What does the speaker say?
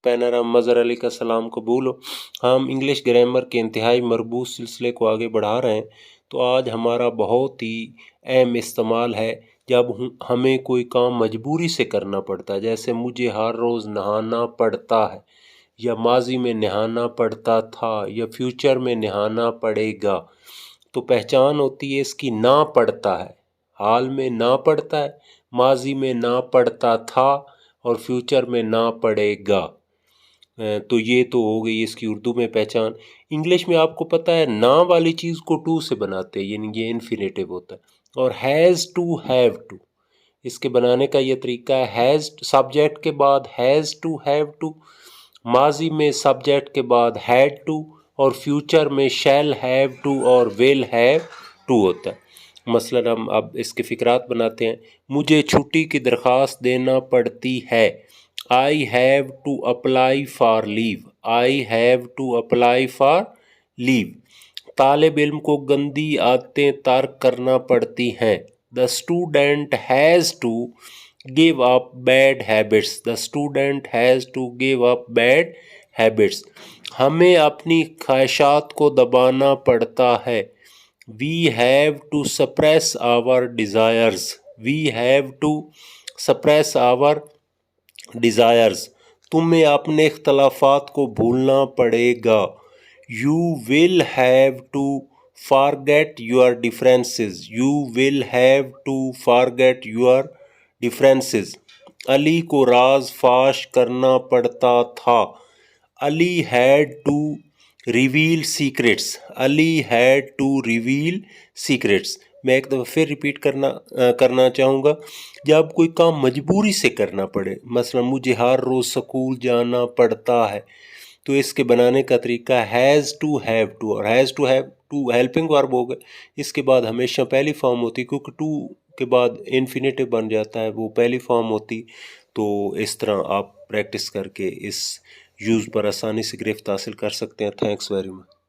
पैनाराम मज़हर अली का सलाम कबूल हो। हम इंग्लिश ग्रामर के इंतहाई मरबूत सिलसिले को आगे बढ़ा रहे हैं। तो आज हमारा बहुत ही अहम इस्तेमाल है जब हमें कोई काम मजबूरी से करना पड़ता है, जैसे मुझे हर रोज़ नहाना पड़ता है, या माजी में नहाना पड़ता था, या फ्यूचर में नहाना पड़ेगा। तो पहचान होती है इसकी ना पड़ता है, हाल में ना पड़ता है, माजी में ना पड़ता था और फ्यूचर में ना पड़ेगा। तो ये तो हो गई इसकी उर्दू में पहचान। इंग्लिश में आपको पता है ना वाली चीज़ को टू से बनाते हैं, यानी ये इन्फिनेटिव होता है। और हैज़ टू, हैव टू, इसके बनाने का ये तरीका है, हैज़ सब्जेक्ट के बाद हैज़ टू, हैव टू, माजी में सब्जेक्ट के बाद हैड टू, और फ्यूचर में शैल हैव टू और विल हैव टू होता है। मसलन हम अब इसके फ़िक्रात बनाते हैं। मुझे छुट्टी की दरख्वास्त देना पड़ती है, I have to apply for leave, I have to apply for leave. तालिब इल्म को गंदी आदतें तर्क करना पड़ती हैं, the student has to give up bad habits, the student has to give up bad habits. हमें अपनी ख्वाहिशात को दबाना पड़ता है, we have to suppress our desires, we have to suppress our desires. तुम्हें अपने इख्तलाफात को भूलना पड़ेगा, you will have to forget your differences, you will have to forget your differences. Ali को राज फाश करना पड़ता था, Ali had to reveal secrets, Ali had to reveal secrets. मैं एक दफ़ा फिर रिपीट करना चाहूँगा। जब कोई काम मजबूरी से करना पड़े, मसलन मुझे हर रोज़ स्कूल जाना पड़ता है, तो इसके बनाने का तरीका हैज़ टू, हैव टू, और has to have to helping verb हो गए। इसके बाद हमेशा पहली फॉर्म होती, क्योंकि टू के बाद इन्फिनेटिव बन जाता है, वो पहली फॉर्म होती। तो इस तरह आप प्रैक्टिस करके इस यूज़ पर आसानी से गिरफ्त हासिल कर सकते हैं। Thanks very much.